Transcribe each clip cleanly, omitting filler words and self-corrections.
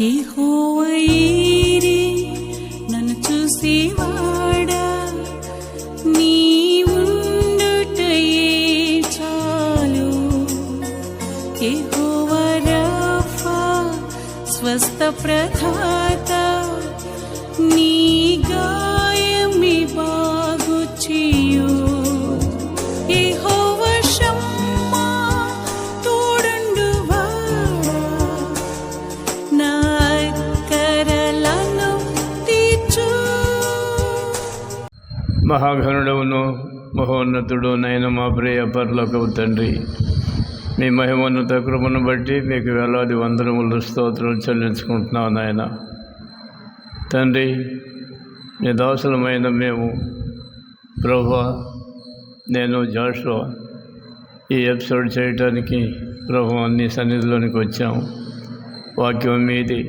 యెహోవా ఈరే నన్ను చూసేవాడా, నీవుండుటయే చాలు. యెహోవా రఫా స్వస్థ ప్రదాత, నీ గాయమే బాగు చేయు. యెహోవా షమ్మా తోడుండువాడా, నా అక్కరలను తీర్చు. మహాఘనుడవును మహోన్నతుడు నైన మా ప్రియ పరలోకపు తండ్రి, మీ మహిమోన్నత కృపను బట్టి మీకు వేలాది వందనములు స్తోత్రాలు చెల్లించుకుంటున్నాం నాయన. తండ్రి, మీ దాసులమైన మేము, ప్రభువా, నేను జాషువా ఈ ఎపిసోడ్ చేయటానికి ప్రభువా నీ సన్నిధిలోనికి వచ్చాము. వాక్యం మీది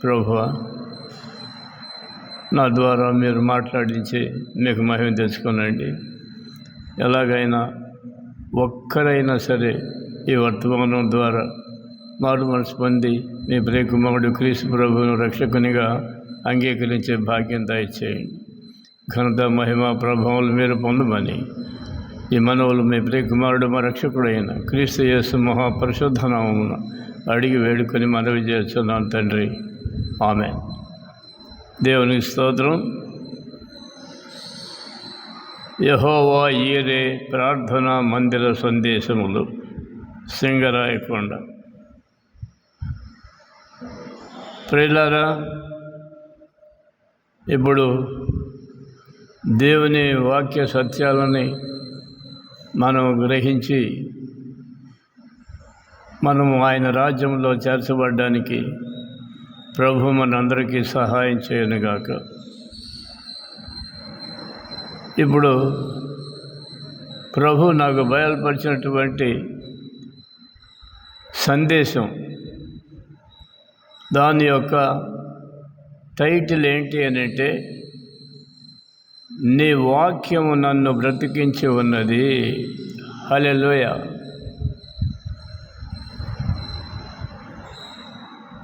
ప్రభువా, నా ద్వారా మీరు మాట్లాడించి మీకు మహిమ తెచ్చుకోనండి. ఎలాగైనా ఒక్కరైనా సరే ఈ వర్తమానం ద్వారా మారు మనసు పొంది మీ ప్రియకుమారుడు క్రీస్తు ప్రభువును రక్షకునిగా అంగీకరించే భాగ్యం దయచేయండి. ఘనత మహిమ ప్రభావాలు మీరు పొందమని ఈ మనవులు మీ ప్రియకుమారుడు మా రక్షకుడైన క్రీస్తు యేసు మహాపరిశుద్ధ నామమున అడిగి వేడుకొని మనవి చేస్తున్నాను తండ్రి, ఆమేన్. దేవునికి స్తోత్రం. యెహోవా ఈరే ప్రార్థనా మందిర సందేశములు, సింగరాయకొండ. ప్రియులారా, ఇప్పుడు దేవుని వాక్య సత్యాలని మనం గ్రహించి మనము ఆయన రాజ్యంలో చేర్చబడ్డానికి ప్రభు మనందరికీ సహాయం చేయనుగాక. ఇప్పుడు ప్రభు నాకు బయలుపరిచినటువంటి సందేశం, దాని యొక్క టైటిల్ ఏంటి అని అంటే, నీ వాక్యము నన్ను బ్రతికించి ఉన్నది. హల్లెలూయా.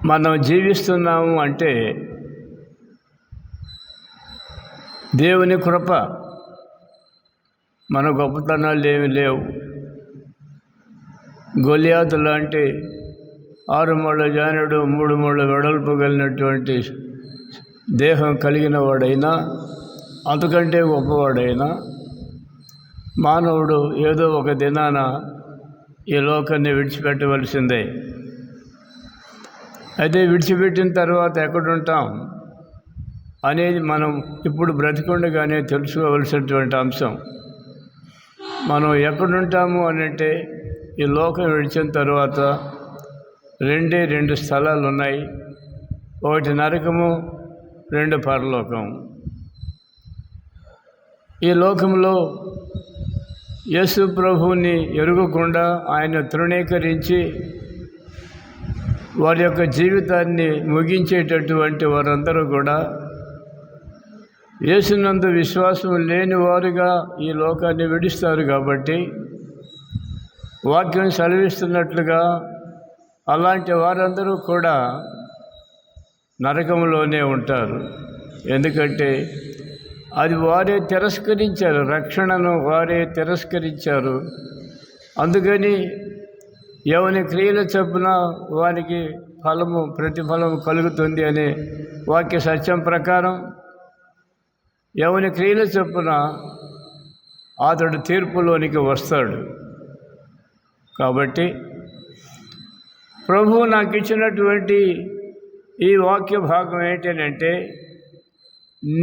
మనం జీవిస్తున్నాము అంటే దేవుని కృప, మన గొప్పతనాలు ఏమి లేవు. గొలియాతు లాంటి 6 ముళ్ళ జానుడు 3 ముళ్ళ వెడల్పు కలిగినటువంటి దేహం కలిగిన వాడైనా, అంతకంటే గొప్పవాడైనా మానవుడు ఏదో ఒక దినాన ఈ లోకాన్ని విడిచిపెట్టవలసిందే. అయితే విడిచిపెట్టిన తర్వాత ఎక్కడుంటాం అనేది మనం ఇప్పుడు బ్రతికుండగానే తెలుసుకోవలసినటువంటి అంశం. మనం ఎక్కడుంటాము అనంటే, ఈ లోకం విడిచిన తర్వాత 2 స్థలాలు ఉన్నాయి. ఒకటి నరకము, 2 పరలోకం. ఈ లోకంలో యేసు ప్రభువుని ఎరుగకుండా ఆయన తృణీకరించి వారి యొక్క జీవితాన్ని ముగించేటటువంటి వారందరూ కూడా యేసునందు విశ్వాసం లేని వారుగా ఈ లోకాన్ని విడిస్తారు. కాబట్టి వాక్యం సెలవిస్తున్నట్లుగా అలాంటి వారందరూ కూడా నరకంలోనే ఉంటారు. ఎందుకంటే అది వారే తిరస్కరించారు, రక్షణను వారే తిరస్కరించారు. అందుకని ఎవని క్రియల చొప్పున వారికి ప్రతిఫలము కలుగుతుంది అనే వాక్య సత్యం ప్రకారం ఎవని క్రియల చొప్పున అతడు తీర్పులోనికి వస్తాడు. కాబట్టి ప్రభువు నాకు ఇచ్చినటువంటి ఈ వాక్య భాగం ఏంటంటే,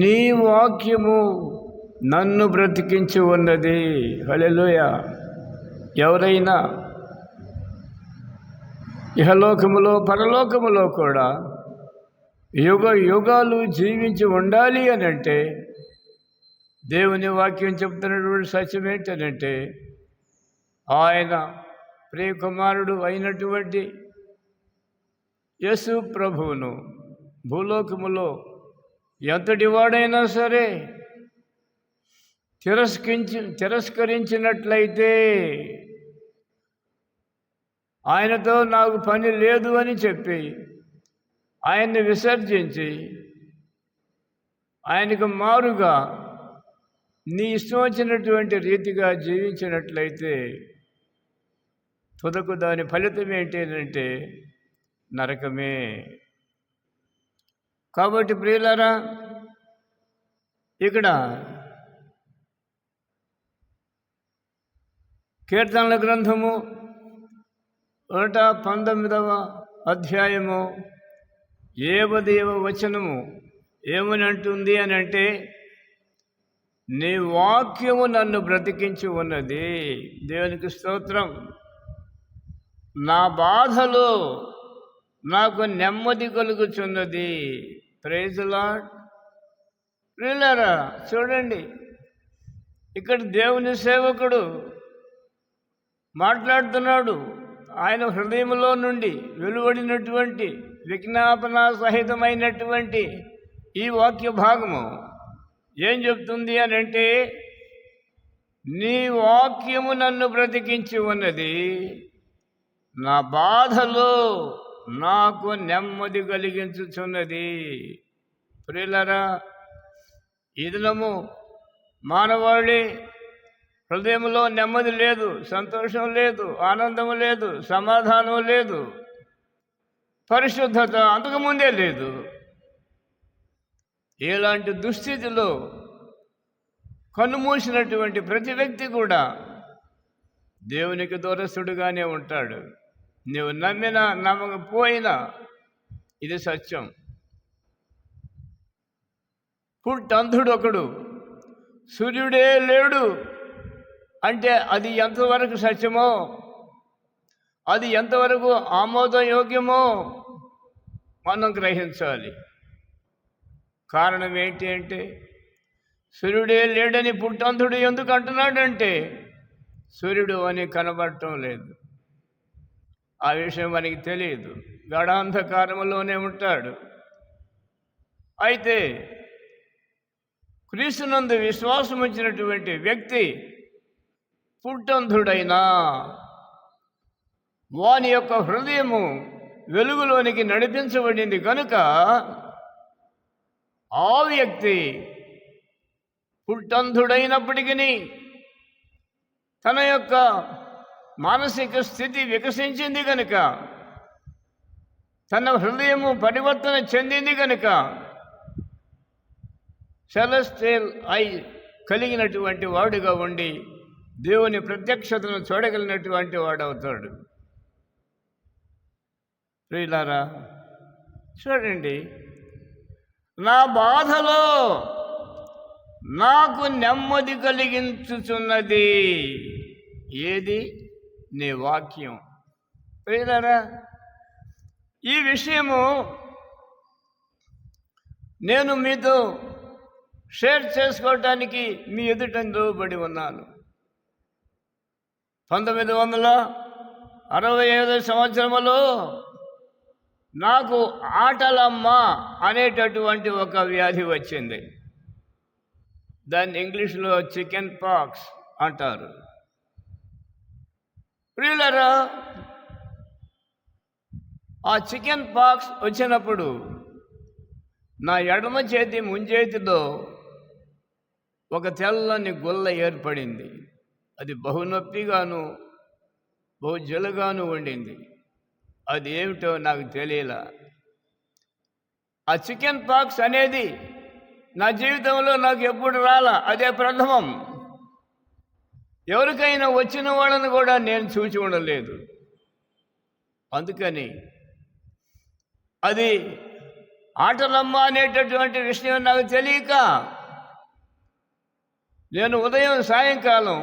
నీ వాక్యము నన్ను బ్రతికించి ఉన్నది. హల్లెలూయా. ఎవరైనా ఇహలోకములో పరలోకములో కూడా యుగ యుగాలు జీవించి ఉండాలి అని అంటే, దేవుని వాక్యం చెప్తున్నటువంటి సత్యం ఏంటనంటే, ఆయన ప్రియకుమారుడు అయినటువంటి యేసు ప్రభువును భూలోకములో ఎంతటి వాడైనా సరే తిరస్కరించినట్లయితే ఆయనతో నాకు పని లేదు అని చెప్పి ఆయన్ని విసర్జించి ఆయనకు మారుగా నీ ఇష్టం వచ్చినటువంటి రీతిగా జీవించినట్లయితే తుదకు దాని ఫలితం ఏంటంటే నరకమే. కాబట్టి ప్రియులారా, ఇక్కడ కీర్తనల గ్రంథము 119వ అధ్యాయము 7వ వచనము ఏమని అంటుంది అని అంటే, నీ వాక్యము నన్ను బ్రతికించి ఉన్నది. దేవునికి స్తోత్రం. నా బాధలో నాకు నెమ్మది కలుగుచున్నది. Praise the lord. ప్రియులారా, చూడండి, ఇక్కడ దేవుని సేవకుడు మాట్లాడుతున్నాడు. ఆయన హృదయంలో నుండి వెలువడినటువంటి విజ్ఞాపన సహితమైనటువంటి ఈ వాక్య భాగము ఏం చెప్తుంది అని అంటే, నీ వాక్యము నన్ను బ్రతికించి ఉన్నది, నా బాధలో నాకు నెమ్మది కలిగించుచున్నది. ప్రియులారా, ఈ దినము మానవాళి హృదయంలో నెమ్మది లేదు, సంతోషం లేదు, ఆనందం లేదు, సమాధానం లేదు, పరిశుద్ధత అంతకుముందే లేదు. ఇలాంటి దుస్థితిలో కన్నుమూసినటువంటి ప్రతి వ్యక్తి కూడా దేవునికి దూరస్తుడుగానే ఉంటాడు. నీవు నమ్మినా నమ్మకపోయినా ఇది సత్యం. పుట్టంధుడు ఒకడు, సూర్యుడే లేడు అంటే అది ఎంతవరకు సత్యమో, అది ఎంతవరకు ఆమోదయోగ్యమో మనం గ్రహించాలి. కారణం ఏంటి అంటే, సూర్యుడే లేడని పుట్టంధుడు ఎందుకు అంటున్నాడంటే, సూర్యుడు అని కనబడటం లేదు. ఆ విషయం మనకి తెలియదు, గాఢాంధకారంలోనే ఉంటాడు. అయితే క్రీస్తునందు విశ్వాసం ఉంచినటువంటి వ్యక్తి పుట్టంధుడైనా వాని యొక్క హృదయము వెలుగులోనికి నడిపించబడింది కనుక ఆ వ్యక్తి పుట్టంధుడైనప్పటికీ తన యొక్క మానసిక స్థితి వికసించింది కనుక, తన హృదయము పరివర్తన చెందింది కనుక సెలెస్టియల్ ఐ కలిగినటువంటి వాడుగా ఉండి దేవుని ప్రత్యక్షతను చూడగలిగినటువంటి వాడవుతాడు. ప్రియులారా, చూడండి, నా బాధలో నాకు నెమ్మది కలిగించుచున్నది ఏది? నీ వాక్యం. ప్రియులారా, ఈ విషయము నేను మీతో షేర్ చేసుకోవటానికి మీ ఎదుట నిలవబడి ఉన్నాను. 1965 సంవత్సరంలో నాకు ఆటలమ్మ అనేటటువంటి ఒక వ్యాధి వచ్చింది. దాన్ని ఇంగ్లీష్లో చికెన్ పాక్స్ అంటారు. ప్రియులారా, ఆ చికెన్ పాక్స్ వచ్చినప్పుడు నా ఎడమ చేతి ముంజేతిలో ఒక తెల్లని గుల్ల ఏర్పడింది. అది బహునొప్పిగాను బహు జలుగాను ఉండింది. అది ఏమిటో నాకు తెలియలా. ఆ చికెన్ పాక్స్ అనేది నా జీవితంలో నాకు ఎప్పుడు రాలా, అదే ప్రథమం. ఎవరికైనా వచ్చిన వాళ్ళని కూడా నేను చూసి ఉండలేదు. అందుకని అది ఆటలమ్మ అనేటటువంటి విషయం నాకు తెలియక నేను ఉదయం సాయంకాలం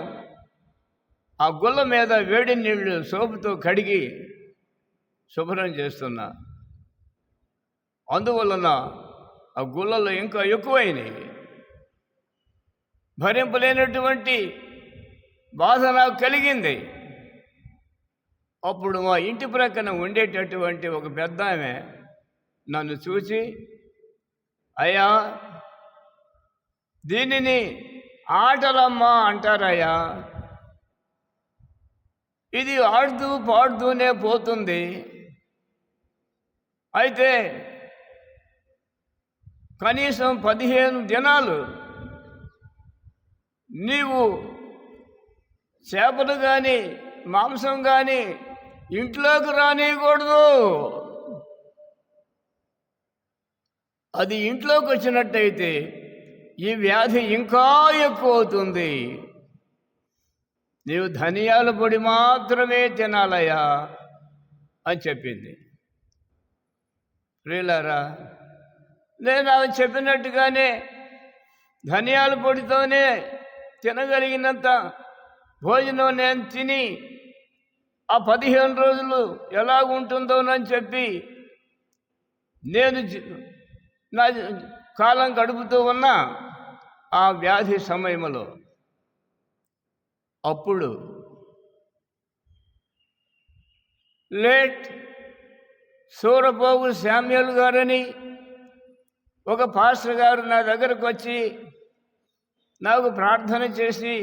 ఆ గుల్ల మీద వేడి నీళ్లు సోపుతో కడిగి శుభ్రం చేస్తున్నా. అందువలన ఆ గుల్లలు ఇంకా ఎక్కువైనవి. భరింపలేనటువంటి బాధ నాకు కలిగింది. అప్పుడు మా ఇంటి ప్రక్కన ఉండేటటువంటి ఒక పెద్ద ఆమె నన్ను చూసి, అయ్యా, దీనిని ఆటలమ్మ అంటారయ్యా, ఇది ఆడుతూ పాడుతూనే పోతుంది. అయితే కనీసం 15 దినాలు నీవు చేపలు కానీ మాంసం కానీ ఇంట్లోకి రానియకూడదు. అది ఇంట్లోకి వచ్చినట్టయితే ఈ వ్యాధి ఇంకా ఎక్కువ అవుతుంది. నీవు ధనియాల పొడి మాత్రమే తినాలయ్యా అని చెప్పింది. ప్రియులారా, నేను అవి చెప్పినట్టుగానే ధనియాల పొడితోనే తినగలిగినంత భోజనం నేను తిని ఆ 15 రోజులు ఎలాగుంటుందోనని చెప్పి నేను నా కాలం గడుపుతూ ఉన్న ఆ వ్యాధి సమయంలో అప్పుడు లేట్ సూరపోగు శామ్యూల్ గారని ఒక పాస్టర్ గారు నా దగ్గరకు వచ్చి నాకు ప్రార్థన చేసి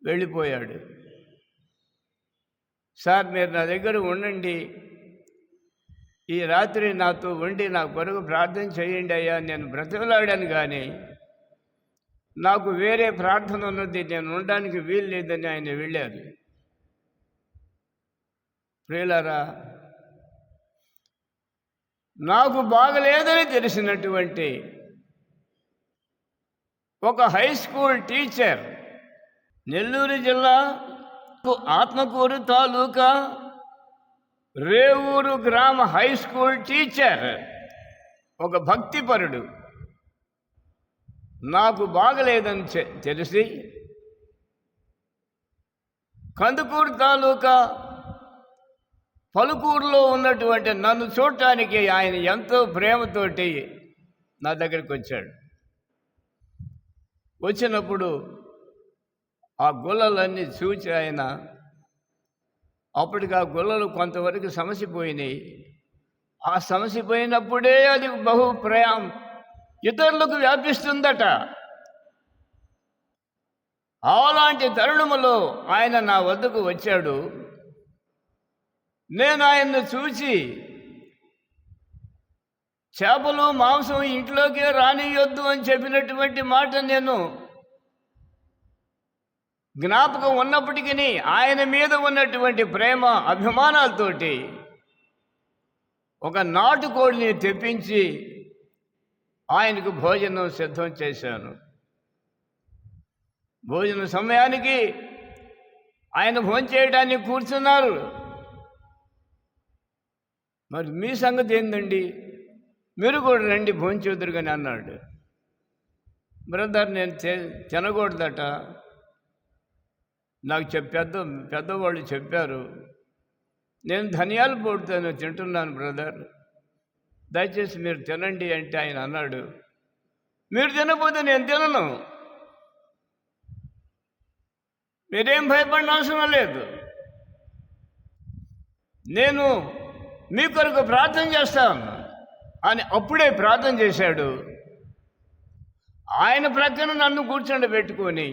వెళ్ళిపోయాడు. సార్, మీరు నా దగ్గర ఉండండి, ఈ రాత్రి నాతో ఉండి నా కొరకు ప్రార్థన చేయండి అయ్యా. నేను బ్రతిమలాడాను, కానీ నాకు వేరే ప్రార్థన ఉన్నది, నేను ఉండడానికి వీలు లేదని ఆయన వెళ్ళారు. ప్రియులారా, నాకు బాగలేదని తెలిసినటువంటి ఒక హై స్కూల్ టీచర్, నెల్లూరు జిల్లా ఆత్మకూరు తాలూకా రేవూరు గ్రామ హై స్కూల్ టీచర్, ఒక భక్తిపరుడు, నాకు బాగలేదని తెలిసి కందుకూరు తాలూకా పలుకూరులో ఉన్నటువంటి నన్ను చూడటానికి ఆయన ఎంతో ప్రేమతోటి నా దగ్గరికి వచ్చాడు. వచ్చినప్పుడు ఆ గుల్లలన్నీ చూచి ఆయన అప్పటికి ఆ గుల్లలు కొంతవరకు సమసిపోయినాయి. ఆ సమసిపోయినప్పుడే అది బహు ఇతరులకు వ్యాపిస్తుందట. అలాంటి తరుణములో ఆయన నా వద్దకు వచ్చాడు. నేను ఆయన్ను చూసి, చేపలు మాంసం ఇంట్లోకే రానియొద్దు అని చెప్పినటువంటి మాట నేను జ్ఞాపకం ఉన్నప్పటికీ ఆయన మీద ఉన్నటువంటి ప్రేమ అభిమానాలతోటి ఒక నాటుకోడిని తెప్పించి ఆయనకు భోజనం సిద్ధం చేశాను. భోజన సమయానికి ఆయన భోంచేయడానికి కూర్చున్నారు. మరి మీ సంగతి ఏందండి, మీరు కూడా రండి భోంచేదురు కానీ అన్నాడు. బ్రదర్, నేను తినకూడదట, నాకు పెద్దవాళ్ళు చెప్పారు, నేను ధనియాల పొడితో తింటున్నాను బ్రదర్, దయచేసి మీరు తినండి అంటే ఆయన అన్నాడు, మీరు తినకపోతే నేను తినను, మీరేం భయపడిన అవసరం లేదు, నేను మీ కొరకు ప్రార్థన చేస్తాను అని అప్పుడే ప్రార్థన చేశాడు. ఆయన ప్రక్కన నన్ను కూర్చోబెట్టుకొని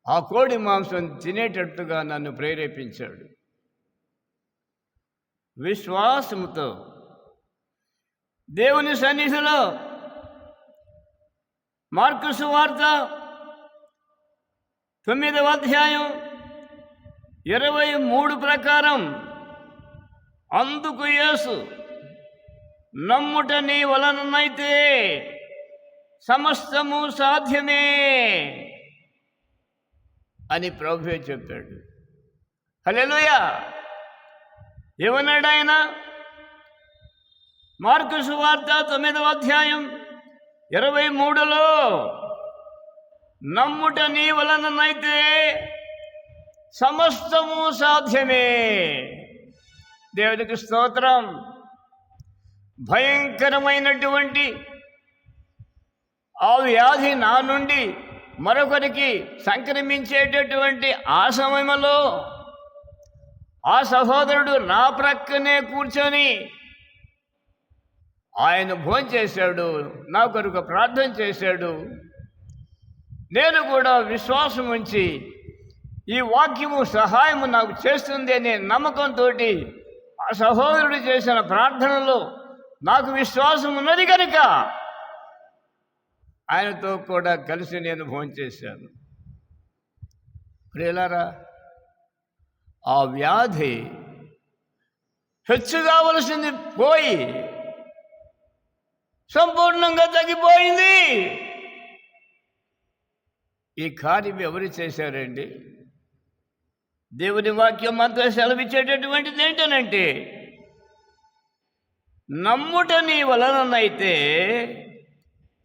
ఆ కోడి మాంసం తినేటట్టుగా నన్ను ప్రేరేపించాడు. విశ్వాసముతో దేవుని సన్నిధిలో మార్కు సువార్త 9వ అధ్యాయం 23 ప్రకారం, అందుకు యేసు, నమ్ముట నీ వలనైతే సమస్తము సాధ్యమే అని ప్రభువే చెప్పాడు. హల్లెలూయా. ఏమన్నాడు ఆయన? మార్కు సువార్త 9వ అధ్యాయం 23లో, నమ్ముట నీ వలనైతే సమస్తము సాధ్యమే. దేవునికి స్తోత్రం. భయంకరమైనటువంటి ఆ వ్యాధి నా నుండి మరొకరికి సంక్రమించేటటువంటి ఆ సమయంలో ఆ సహోదరుడు నా ప్రక్కనే కూర్చొని ఆయన భోంచేశాడు, నా కొరకు ప్రార్థన చేశాడు. నేను కూడా విశ్వాసం ఉంచి ఈ వాక్యము సహాయము నాకు చేస్తుంది అనే నమ్మకంతో ఆ సహోదరుడు చేసిన ప్రార్థనలో నాకు విశ్వాసం ఉన్నది కనుక ఆయనతో కూడా కలిసి నేను భోంచేశాను. ప్రియులారా, ఆ వ్యాధి హెచ్చు కావలసింది పోయి సంపూర్ణంగా తగ్గిపోయింది. ఈ కార్యం ఎవరు చేశారండి? దేవుని వాక్యం అంతా సెలవిచ్చేటటువంటిది ఏంటనంటే, నమ్ముట నీ వలననైతే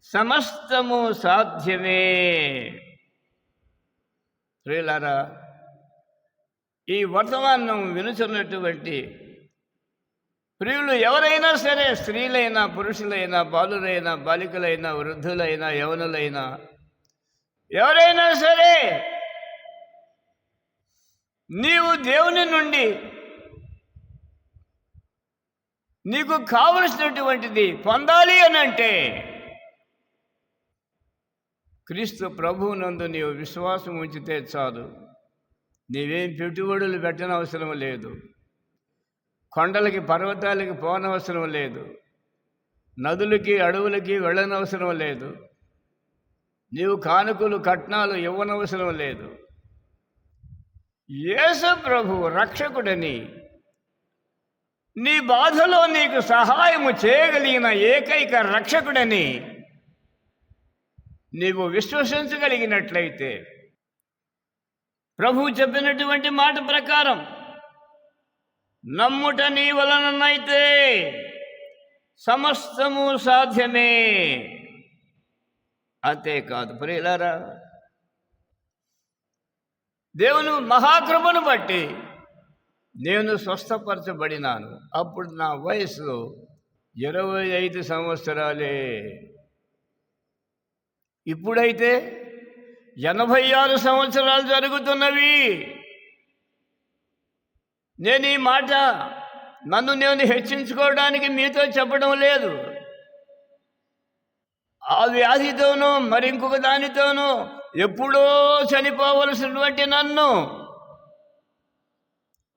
సమస్తము సాధ్యమే. ప్రియులారా, ఈ వర్తమానం వినుచున్నటువంటి ప్రియులు ఎవరైనా సరే, స్త్రీలైనా పురుషులైనా బాలురైనా బాలికలైనా వృద్ధులైనా యవనులైనా ఎవరైనా సరే, నీవు దేవుని నుండి నీకు కావలసినటువంటిది పొందాలి అని అంటే క్రీస్తు ప్రభువునందు నీవు విశ్వాసం ఉంచితే చాలు. నీవేం పెట్టుబడులు పెట్టనవసరం లేదు. కొండలకి పర్వతాలకి పోనవసరం లేదు. నదులకి అడవులకి వెళ్ళనవసరం లేదు. నీవు కానుకలు కట్నాలు ఇవ్వనవసరం లేదు. యేసు ప్రభువు రక్షకుడని, నీ బాధలో నీకు సహాయము చేయగలిగిన ఏకైక రక్షకుడని నీవు విశ్వసించగలిగినట్లయితే, ప్రభువు చెప్పినటువంటి మాట ప్రకారం నమ్ముట నీ వలననైతే సమస్తము సాధ్యమే. అంతేకాదు ప్రియులారా, దేవుని మహాకృపను బట్టి నేను స్వస్థపరచబడినాను. అప్పుడు నా వయసు 25 సంవత్సరాలే. ఇప్పుడైతే 86 సంవత్సరాలు జరుగుతున్నవి. నేను ఈ మాట నన్ను నేను హెచ్చించుకోవడానికి మీతో చెప్పడం లేదు. ఆ వ్యాధితోనూ మరింకొక దానితోనూ ఎప్పుడో చనిపోవలసినటువంటి నన్ను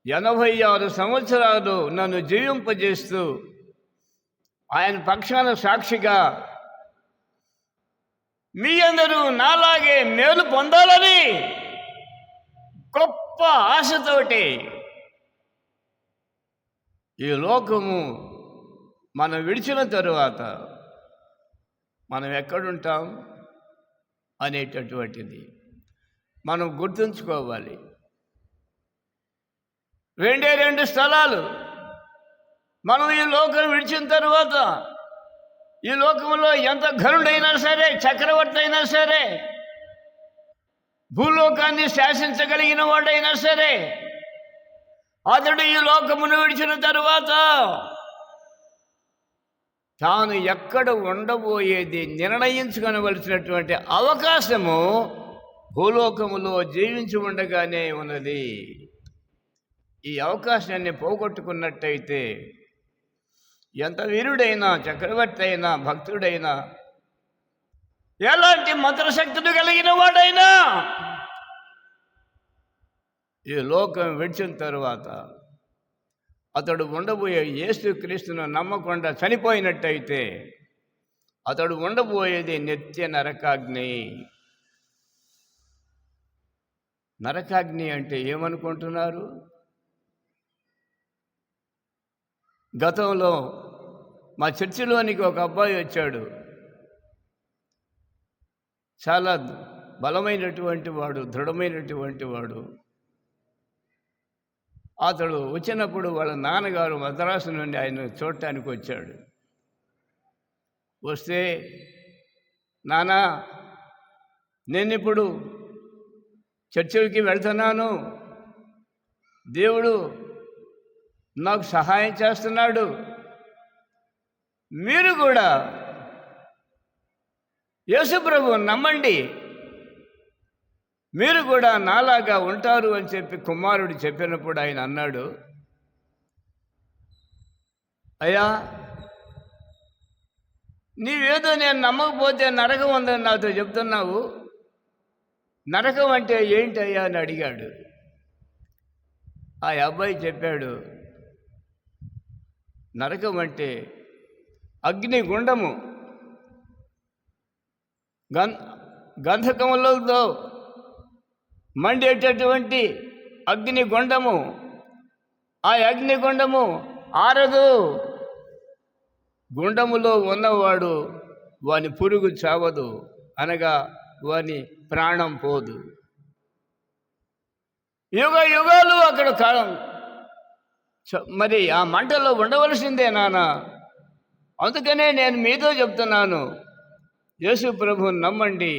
86 సంవత్సరాలు నన్ను జీవింపజేస్తూ ఆయన పక్షాన సాక్షిగా మీ అందరూ నాలాగే మేలు పొందాలని గొప్ప ఆశతోటి ఈ లోకము మనం విడిచిన తరువాత మనం ఎక్కడుంటాం అనేటటువంటిది మనం గుర్తుంచుకోవాలి. 2 స్థలాలు. మనం ఈ లోకం విడిచిన తరువాత ఈ లోకంలో ఎంత ఘనుడైనా సరే, చక్రవర్తి అయినా సరే, భూలోకాన్ని శాసించగలిగిన వాడైనా సరే, అతడు ఈ లోకమును విడిచిన తరువాత తాను ఎక్కడ ఉండబోయేది నిర్ణయించుకొనవలసినటువంటి అవకాశము భూలోకములో జీవించి ఉండగానే ఉన్నది. ఈ అవకాశాన్ని పోగొట్టుకున్నట్టయితే ఎంత వీరుడైనా, చక్రవర్తి అయినా, భక్తుడైనా, ఎలాంటి మంత్రశక్తులు కలిగిన వాడైనా ఈ లోకం విడిచిన తరువాత అతడు ఉండబోయే యేసుక్రీస్తును నమ్మకుండా చనిపోయినట్టయితే అతడు ఉండబోయేది నిత్య నరకాగ్ని. నరకాగ్ని అంటే ఏమనుకుంటున్నారు? గతంలో మా చర్చిలోనికి ఒక అబ్బాయి వచ్చాడు. చాలా బలమైనటువంటి వాడు, దృఢమైనటువంటి వాడు. అతడు వచ్చినప్పుడు వాళ్ళ నాన్నగారు మద్రాసు నుండి ఆయన చూడటానికి వచ్చాడు. వస్తే, నాన్న, నేనిప్పుడు చర్చికి వెళ్తున్నాను, దేవుడు నాకు సహాయం చేస్తున్నాడు, మీరు కూడా యేసు ప్రభువుని నమ్మండి, మీరు కూడా నాలాగా ఉంటారు అని చెప్పి కుమారుడు చెప్పినప్పుడు ఆయన అన్నాడు, అయ్యా, నీవేదో నేను నమ్మకపోతే నరకం ఉందని నాతో చెప్తున్నావు, నరకం అంటే ఏంటయ్యా అని అడిగాడు. ఆ అబ్బాయి చెప్పాడు, నరకం అంటే అగ్నిగుండము, గంధకములతో మండేటటువంటి అగ్నిగుండము. ఆ అగ్నిగుండము ఆరదు. గుండములో ఉన్నవాడు వాని పురుగు చావదు, అనగా వాని ప్రాణం పోదు. యుగ యుగాలు అక్కడ కాలం. మరి ఆ మంటలో ఉండవలసిందే నాన్న. అందుకనే నేను మీతో చెప్తున్నాను, యేసు ప్రభువుని నమ్మండి.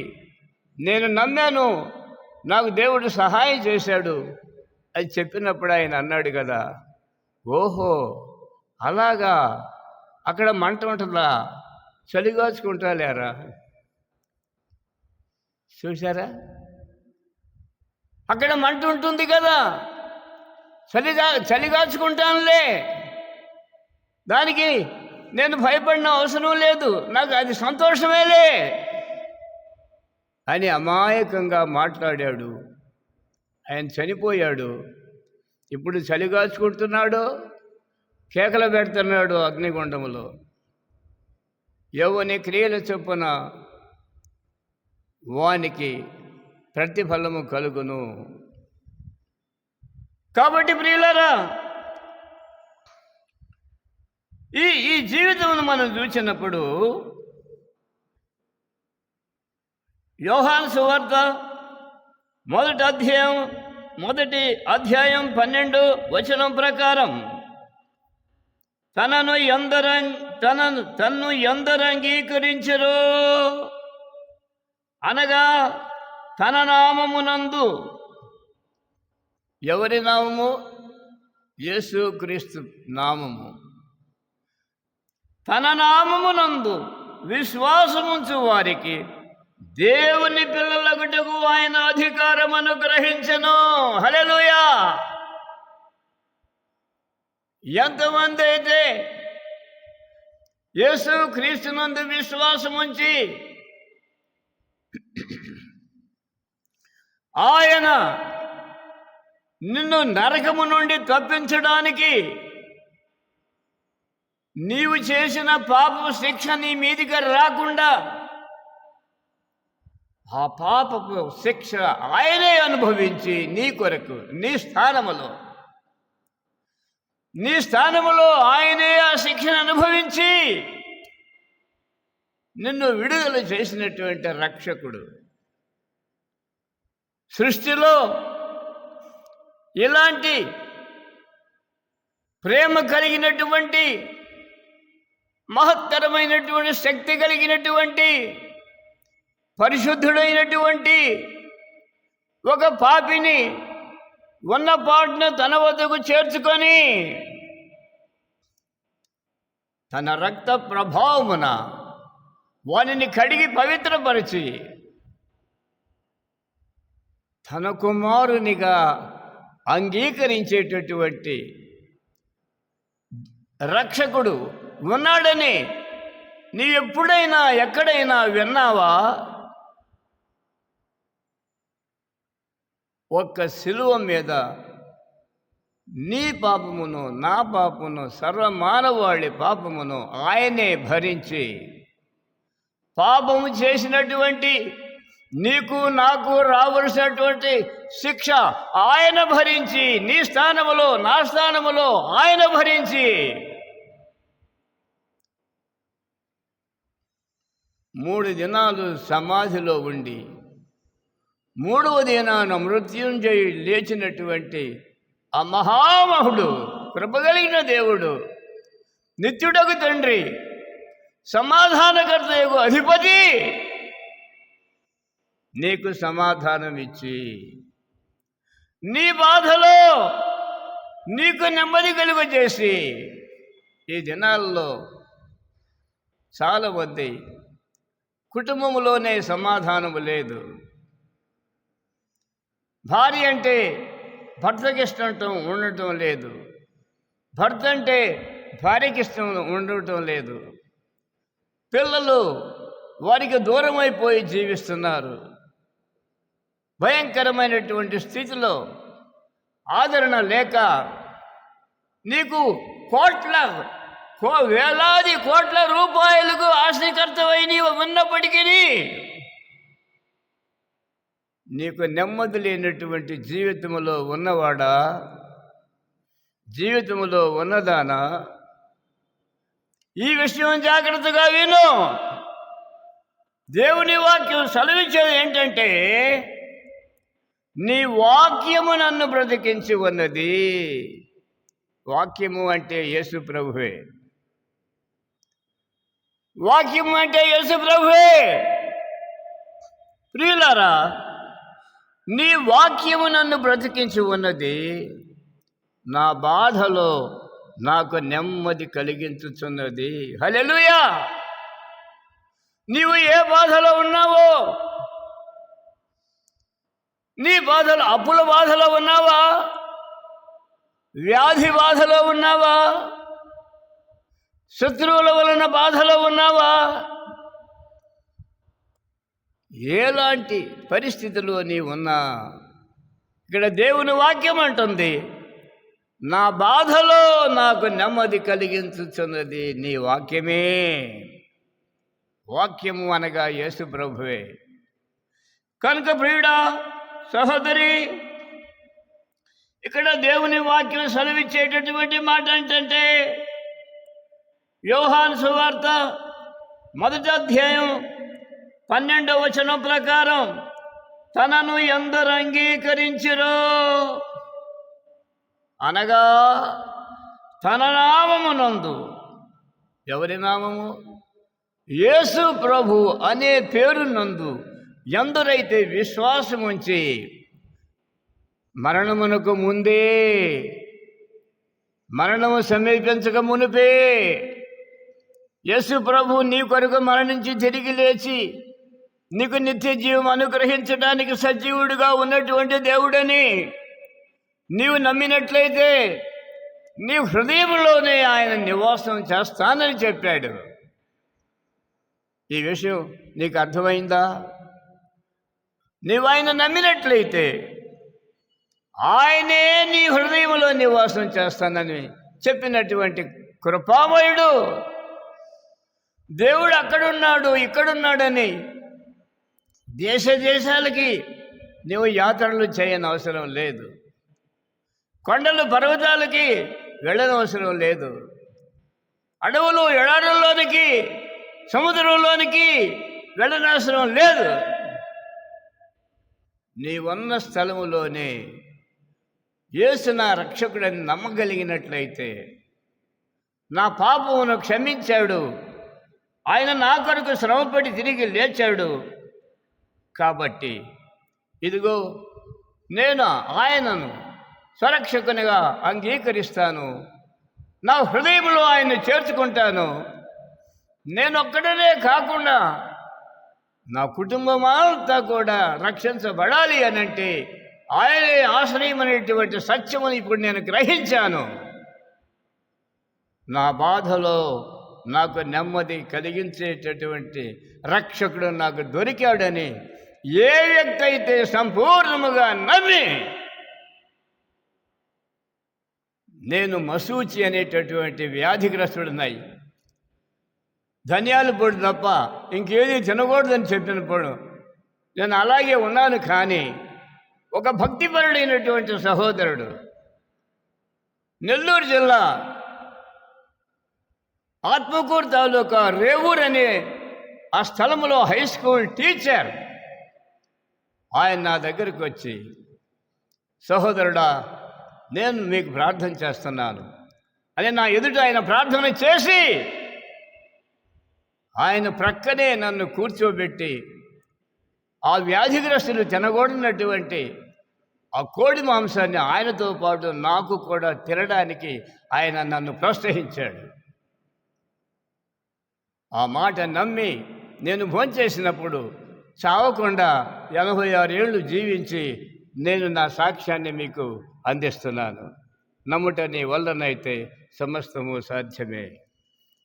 నేను నమ్మాను, నాకు దేవుడు సహాయం చేశాడు అది చెప్పినప్పుడు ఆయన అన్నాడు కదా, ఓహో అలాగా, అక్కడ మంట ఉంటుందా, చలిగాచుకుంటా లేరా. చూసారా, అక్కడ మంట ఉంటుంది కదా, చలిగాచుకుంటానులే, దానికి నేను భయపడిన అవసరం లేదు, నాకు అది సంతోషమేలే అని అమాయకంగా మాట్లాడాడు. ఆయన చనిపోయాడు. ఇప్పుడు చలిగాచుకుంటున్నాడు, కేకలు పెడుతున్నాడు అగ్నిగుండములో. యెహోవా క్రియల చొప్పున వానికి ప్రతిఫలము కలుగును. కాబట్టి ప్రియులారా, ఈ జీవితమును మనం చూసినప్పుడు యోహాను సువార్త మొదటి అధ్యాయం 12 వచనం ప్రకారం తన్ను ఎందరు అంగీకరించరు, అనగా తన నామమునందు. ఎవరి నామము? యేసుక్రీస్తు నామము. తన నామమునందు విశ్వాసముంచు వారికి దేవుని పిల్లలగుటకు ఆయన అధికారం అనుగ్రహించెను. హల్లెలూయా! ఎంతమంది అయితే యేసుక్రీస్తునందు విశ్వాసముంచి ఆయన నిన్ను నరకము నుండి తప్పించడానికి, నీవు చేసిన పాపపు శిక్ష నీ మీదికి రాకుండా ఆ పాపపు శిక్ష ఆయనే అనుభవించి నీ కొరకు నీ స్థానములో ఆయనే ఆ శిక్షను అనుభవించి నిన్ను విడుదల చేసినటువంటి రక్షకుడు. సృష్టిలో ఇలాంటి ప్రేమ కలిగినటువంటి, మహత్తరమైనటువంటి శక్తి కలిగినటువంటి, పరిశుద్ధుడైనటువంటి ఒక పాపిని ఉన్న పాటును తన వద్దకు చేర్చుకొని తన రక్త ప్రభావమున వానిని కడిగి పవిత్రపరిచి తన కుమారునిగా అంగీకరించేటటువంటి రక్షకుడు ఉన్నాడని నీవెప్పుడైనా ఎక్కడైనా విన్నావా? ఒక్క శిలువ మీద నీ పాపమును నా పాపమును సర్వమానవాళి పాపమును ఆయనే భరించి, పాపము చేసినటువంటి నీకు నాకు రావలసినటువంటి శిక్ష ఆయన భరించి, నీ స్థానములో నా స్థానములో ఆయన భరించి 3 దినాలు సమాధిలో ఉండి 3వ దినాన మృత్యుంజయుడు లేచినటువంటి ఆ మహామహుడు, కృపగలిగిన దేవుడు, నిత్యుడకు తండ్రి, సమాధానకర్తయగు అధిపతి నీకు సమాధానం ఇచ్చి నీ బాధలో నీకు నెమ్మది కలుగజేసి, ఈ దినాల్లో చాలామంది కుటుంబంలోనే సమాధానము లేదు. భార్య అంటే భర్తకి ఇష్టం ఉండటం లేదు, భర్త అంటే భార్యకి ఇష్టం ఉండటం లేదు. పిల్లలు వారికి దూరం అయిపోయి జీవిస్తున్నారు. భయంకరమైనటువంటి స్థితిలో ఆదరణ లేక నీకు కోట్ల వేలాది కోట్ల రూపాయలకు ఆస్తికర్తవై నీవు ఉన్నప్పటికీ నీకు నెమ్మది లేనటువంటి జీవితంలో ఉన్నవాడా, జీవితంలో ఉన్నదానా? ఈ విషయం జాగ్రత్తగా విను. దేవుని వాక్యం సెలవిచ్చేది ఏంటంటే, నీ వాక్యము నన్ను బ్రతికించి ఉన్నది. వాక్యము అంటే యేసు ప్రభువే. వాక్యము అంటే యేసు ప్రభువే. ప్రియులారా, నీ వాక్యము నన్ను బ్రతికించి ఉన్నది. నా బాధలో నాకు నెమ్మది కలిగించుచున్నది. హల్లెలూయా. నీవు ఏ బాధలో ఉన్నావో, నీ బాధలు అప్పుల బాధలో ఉన్నావా, వ్యాధి బాధలో ఉన్నావా, శత్రువుల వలన బాధలో ఉన్నావా, ఎలాంటి పరిస్థితిలో నీ ఉన్నా, ఇక్కడ దేవుని వాక్యం అంటుంది, నా బాధలో నాకు నెమ్మది కలిగించుచున్నది నీ వాక్యమే. వాక్యము అనగా యేసు ప్రభువే. కనుక ప్రియుడా, సహోదరి, ఇక్కడ దేవుని వాక్యం సెలవిచ్చేటటువంటి మాట ఏంటంటే, యోహాను సువార్త 1వ అధ్యాయం 12వ వచనం ప్రకారం, తనను ఎందరు అంగీకరించిరో, అనగా తన నామమునందు, ఎవరి నామము? యేసు ప్రభు అనే పేరునందు ఎందరైతే విశ్వాసం ఉంచి మరణమునకు ముందే, మరణము సమీపించక మునిపే యేసు ప్రభు నీ కొరకు మరణించి తిరిగి లేచి నీకు నిత్య జీవం అనుగ్రహించడానికి సజీవుడిగా ఉన్నటువంటి దేవుడని నీవు నమ్మినట్లయితే నీ హృదయంలోనే ఆయన నివాసం చేస్తానని చెప్పాడు. ఈ విషయం నీకు అర్థమైందా? నీవు ఆయన నమ్మినట్లయితే ఆయనే నీ హృదయంలో నివాసం చేస్తానని చెప్పినటువంటి కృపామయుడు దేవుడు అక్కడున్నాడు ఇక్కడున్నాడని దేశ దేశాలకి నీవు యాత్రలు చేయని అవసరం లేదు. కొండలు పర్వతాలకి వెళ్ళనవసరం లేదు. అడవులు ఎడారుల్లోనికి సముద్రంలోనికి వెళ్ళనవసరం లేదు. నీవున్న స్థలములోనే యేసు నా రక్షకుడని నమ్మగలిగినట్లయితే, నా పాపమును క్షమించాడు, ఆయన నా కొరకు శ్రమపడి తిరిగి లేచాడు, కాబట్టి ఇదిగో నేను ఆయనను స్వరక్షకునిగా అంగీకరిస్తాను, నా హృదయంలో ఆయన్ని చేర్చుకుంటాను. నేనొక్కడనే కాకుండా నా కుటుంబం అంతా కూడా రక్షించబడాలి అనంటే ఆయనే ఆశ్రయం అనేటువంటి సత్యమును ఇప్పుడు నేను గ్రహించాను. నా బాధలో నాకు నెమ్మది కలిగించేటటువంటి రక్షకుడు నాకు దొరికాడని ఏ వ్యక్తి అయితే సంపూర్ణముగా నమ్మి, నేను మసూచి అనేటటువంటి వ్యాధిగ్రస్తుడున్నాయి, ధనియాల పొడి తప్ప ఇంకేది తినకూడదని చెప్పినప్పుడు నేను అలాగే ఉన్నాను. కానీ ఒక భక్తిపరుడైనటువంటి సహోదరుడు నెల్లూరు జిల్లా ఆత్మకూరు తాలూకా రేవూర్ అనే ఆ స్థలంలో హై స్కూల్ టీచర్, ఆయన నా దగ్గరికి వచ్చి, సహోదరుడా నేను మీకు ప్రార్థన చేస్తున్నాను అని నా ఎదుట ఆయన ప్రార్థన చేసి ఆయన ప్రక్కనే నన్ను కూర్చోబెట్టి ఆ వ్యాధిగ్రస్తులు తినకూడనటువంటి ఆ కోడి మాంసాన్ని ఆయనతో పాటు నాకు కూడా తినడానికి ఆయన నన్ను ప్రోత్సహించాడు. ఆ మాట నమ్మి నేను భోంచేసినప్పుడు చావకుండా 86 ఏళ్ళు జీవించి నేను నా సాక్ష్యాన్ని మీకు అందిస్తున్నాను. నమ్ముట నీ వల్లనైతే సమస్తము సాధ్యమే.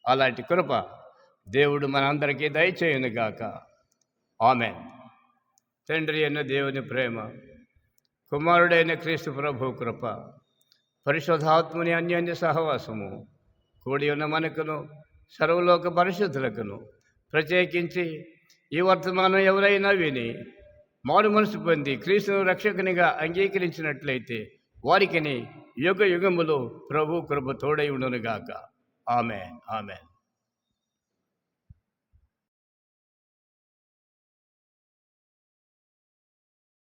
అలాంటి కృప దేవుడు మనందరికీ దయచేయునుగాక. ఆమేన్. తండ్రి అయిన దేవుని ప్రేమ, కుమారుడైన క్రీస్తు ప్రభు కృప, పరిశుద్ధాత్ముని అన్యోన్య సహవాసము కూడి ఉన్న మనకును సర్వలోక పరిశుద్ధులకును ప్రత్యేకించి ఈ వర్తమానం ఎవరైనా విని మారు మనసు పొంది క్రీస్తును రక్షకునిగా అంగీకరించినట్లయితే వారికిని యుగ యుగములు ప్రభు కృప తోడై ఉండునుగాక. ఆమేన్. ఆమేన్.